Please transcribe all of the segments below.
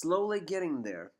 slowly getting there.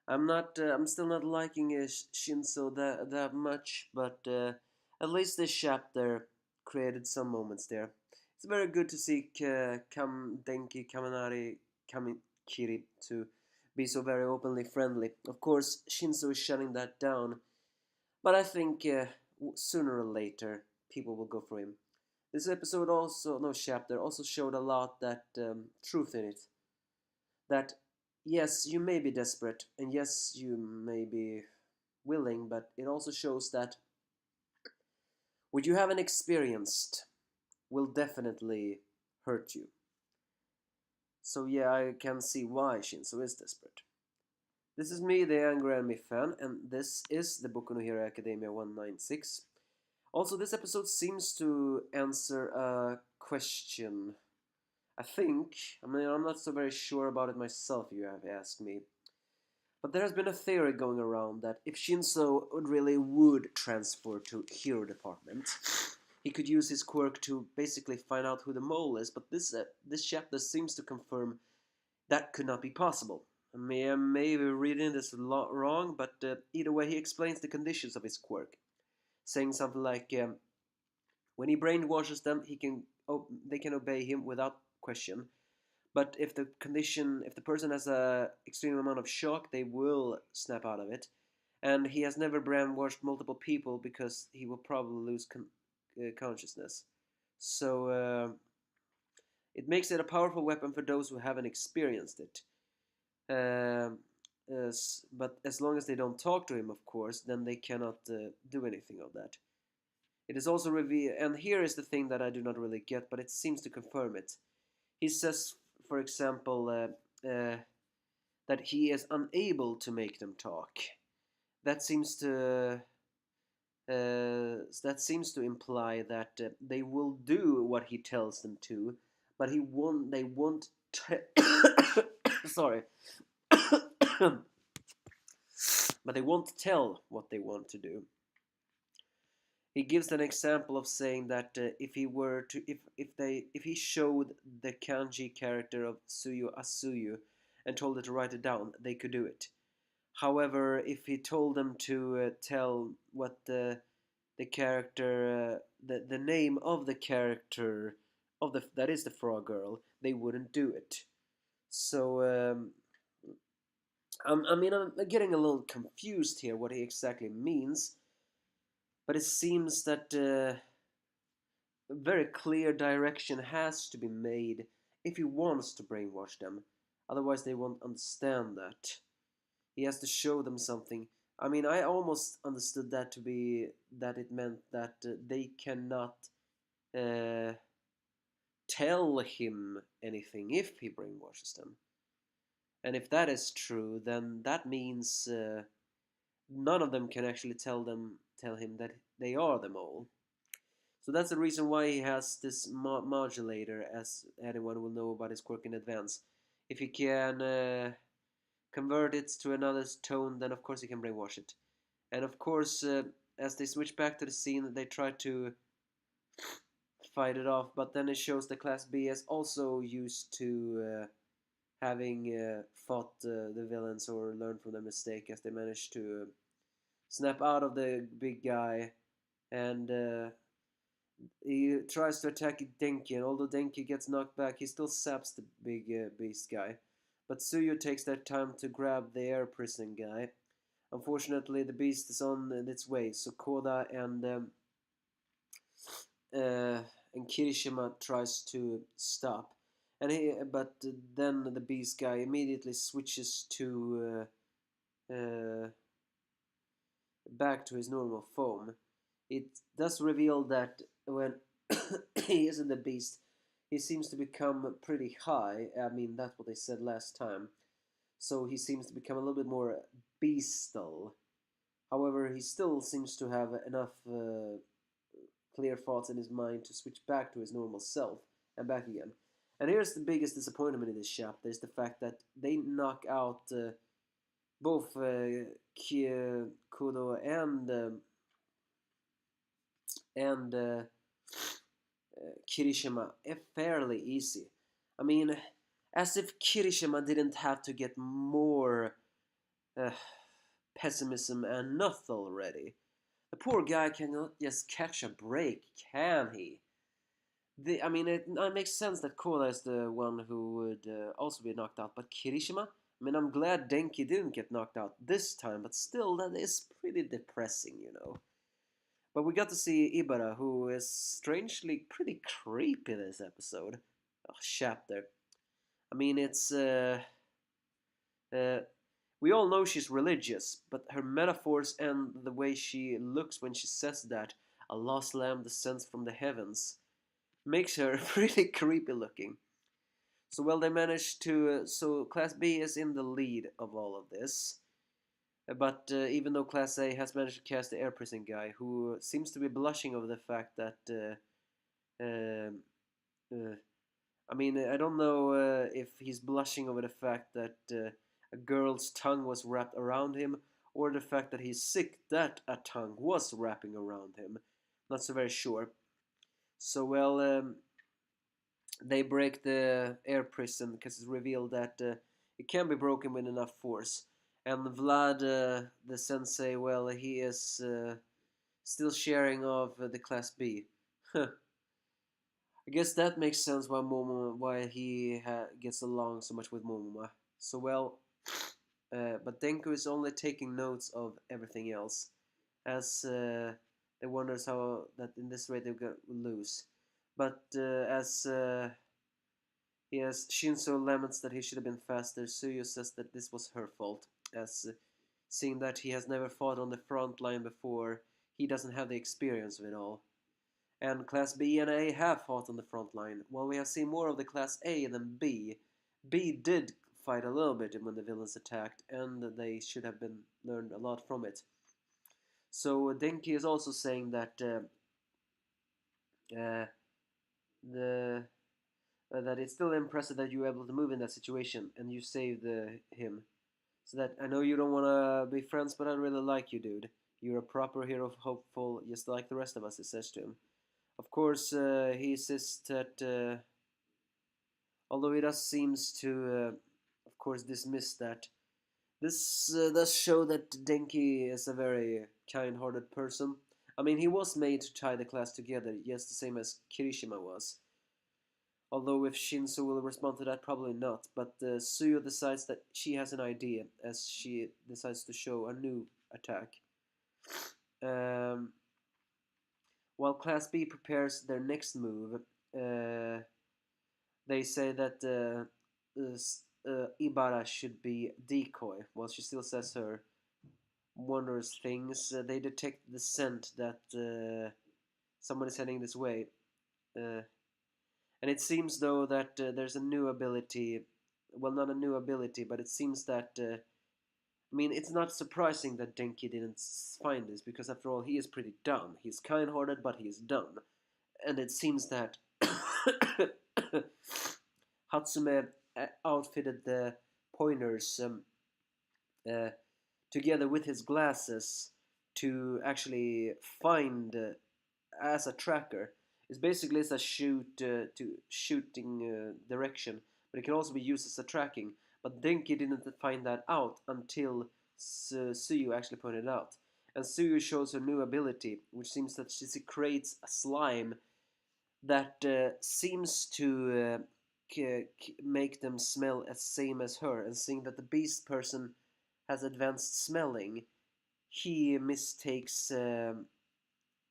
I'm still not liking Shinso that much, but at least this chapter created some moments there. It's very good to see Denki Kamikiri to be so very openly friendly. Of course, Shinso is shutting that down, but I think sooner or later people will go for him. This episode also, no chapter, also showed a lot that truth in it. That yes, you may be desperate, and yes, you may be willing, but it also shows that what you haven't experienced will definitely hurt you. So yeah, I can see why Shinso is desperate. This is me, the Angry Anime fan, and this is the Boku no Hero Academia 196. Also, this episode seems to answer a question. I think. I mean, I'm not so very sure about it myself, you have asked me. But there has been a theory going around that if Shinso really would transfer to Hero Department, he could use his quirk to basically find out who the mole is. But this chapter seems to confirm that could not be possible. I may be reading this a lot wrong, but either way, he explains the conditions of his quirk, saying something like, when he brainwashes them, they can obey him without question. But if the person has a extreme amount of shock, they will snap out of it. And he has never brainwashed multiple people because he will probably lose consciousness. So it makes it a powerful weapon for those who haven't experienced it. But as long as they don't talk to him, of course, then they cannot do anything of that. It is also revealed, and here is the thing that I do not really get, but it seems to confirm it. He says, for example, that he is unable to make them talk. That seems to imply that they will do what he tells them to, but they won't. Sorry, but they won't tell what they want to do. He gives an example of saying that if he showed the kanji character of Suyu Asuyu and told it to write it down, they could do it. However, if he told them to tell what the character the name of the character of that is the frog girl, they wouldn't do it. So I'm getting a little confused here what he exactly means. But it seems that a very clear direction has to be made if he wants to brainwash them. Otherwise, they won't understand that. He has to show them something. I mean, I almost understood that to be that it meant that they cannot uh, tell him anything if he brainwashes them. And if that is true, then that means none of them can actually tell him that they are the mole. So that's the reason why he has this modulator, as anyone will know about his quirk in advance. If he can convert it to another tone, then of course he can brainwash it. And of course, as they switch back to the scene, they try to fight it off, but then it shows the Class B is also used to having fought the villains or learned from their mistake, as they managed to snap out of the big guy, and he tries to attack Denki, and although Denki gets knocked back, he still saps the big beast guy. But Tsuyu takes that time to grab the air prison guy. Unfortunately, the beast is on its way, so Koda and Kirishima tries to stop, but then the beast guy immediately switches to back to his normal form. It does reveal that when he is in the beast, he seems to become pretty high. I mean, that's what they said last time. So he seems to become a little bit more beastal. However, he still seems to have enough clear thoughts in his mind to switch back to his normal self and back again. And here's the biggest disappointment in this chapter is the fact that they knock out both Kudo and Kirishima fairly easy. I mean, As if Kirishima didn't have to get more uh, pessimism and nothing already. The poor guy cannot just catch a break, can he? I mean, it makes sense that Koda is the one who would also be knocked out, but Kirishima? I mean, I'm glad Denki didn't get knocked out this time, but still, that is pretty depressing, you know. But we got to see Ibara, who is strangely pretty creepy this episode. Oh, chapter. I mean, uh, we all know she's religious, but her metaphors and the way she looks when she says that a lost lamb descends from the heavens makes her pretty creepy looking. So well, they managed to. So Class B is in the lead of all of this. But even though Class A has managed to cast the air prison guy, who seems to be blushing over the fact that. Um I mean, I don't know if he's blushing over the fact that a girl's tongue was wrapped around him, or the fact that he's sick that a tongue was wrapping around him. Not so very sure. So, well, they break the air prison because it's revealed that it can be broken with enough force. And Vlad, the sensei, well, he is still sharing of the Class B. I guess that makes sense why he gets along so much with Momoma. So well, but Denko is only taking notes of everything else, as they wonders how that in this rate they will lose. But as yes, Shinso laments that he should have been faster. Suyo says that this was her fault, as seeing that he has never fought on the front line before, he doesn't have the experience of it all. And Class B and A have fought on the front line. While we have seen more of the Class A than B, B did fight a little bit when the villains attacked, and they should have been learned a lot from it. So Denki is also saying that uh, the that it's still impressive that you were able to move in that situation and you saved him. So that I know you don't want to be friends, but I really like you, dude. You're a proper hero, hopeful, just like the rest of us. It says to him. Of course, he insists that, although he does seems to, of course, dismiss that. This does show that Denki is a very kind-hearted person. I mean, he was made to tie the class together, just the same as Kirishima was. Although if Shinso will respond to that, probably not. But Suyo decides that she has an idea, as she decides to show a new attack. Um, while Class B prepares their next move, uh, they say that Ibara should be decoy. While she still says her wondrous things, they detect the scent that someone is heading this way. Uh, and it seems though that there's a new ability. Well, not a new ability, but it seems that. I mean, it's not surprising that Denki didn't find this, because after all, he is pretty dumb. He's kind-hearted, but he's dumb. And it seems that Hatsume outfitted the pointers uh, together with his glasses to actually find as a tracker. It's basically a shooting direction, but it can also be used as a tracking. But Denki didn't find that out until Suyu actually pointed it out. And Suyu shows her new ability, which seems that she creates a slime that seems to make them smell as same as her. And seeing that the beast person has advanced smelling, he mistakes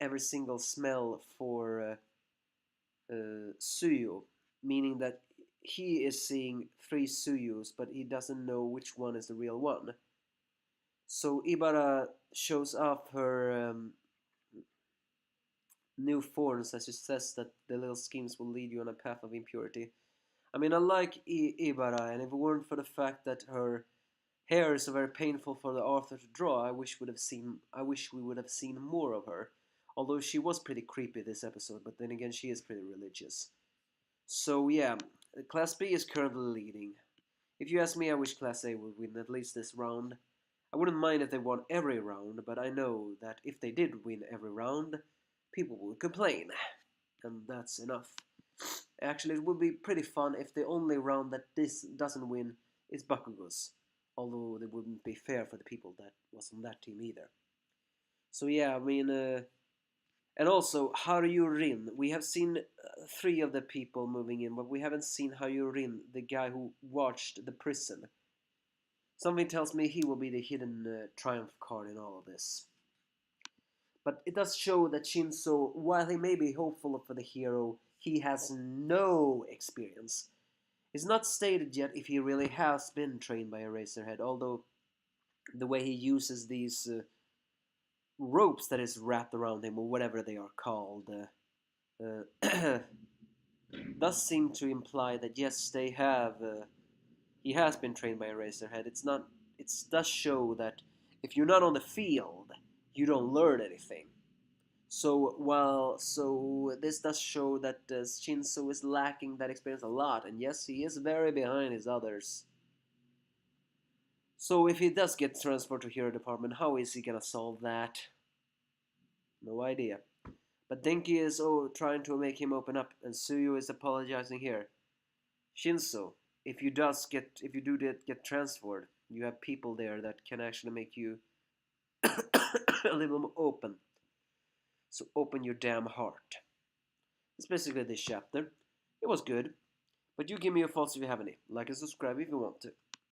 every single smell for Suyu, meaning that he is seeing three Suyus, but he doesn't know which one is the real one. So Ibara shows off her new forms, as she says that the little schemes will lead you on a path of impurity. I mean, I like Ibara, and if it weren't for the fact that her hair is so very painful for the author to draw, I wish we would have seen more of her. Although she was pretty creepy this episode, but then again, she is pretty religious. So yeah, Class B is currently leading. If you ask me, I wish Class A would win at least this round. I wouldn't mind if they won every round, but I know that if they did win every round, people would complain. And that's enough. Actually, it would be pretty fun if the only round that this doesn't win is Bakugo's. Although it wouldn't be fair for the people that was on that team either. So yeah, I mean, and also Haruyu Rin. We have seen three of the people moving in, but we haven't seen Haruyu Rin, the guy who watched the prison. Something tells me he will be the hidden triumph card in all of this. But it does show that Shinso, while he may be hopeful for the hero, he has no experience. It's not stated yet if he really has been trained by Eraserhead, although the way he uses these ropes that is wrapped around him, or whatever they are called, does seem to imply that yes, they have. He has been trained by Eraserhead. It's not. It does show that if you're not on the field, you don't learn anything. So this does show that Shinso is lacking that experience a lot, and yes, he is very behind his others. So if he does get transferred to Hero Department, how is he gonna solve that? No idea. But Denki is trying to make him open up, and Suyu is apologizing here. Shinso, if you do get transferred, you have people there that can actually make you a little more open. So open your damn heart. That's basically this chapter. It was good, but you give me your thoughts if you have any. Like and subscribe if you want to.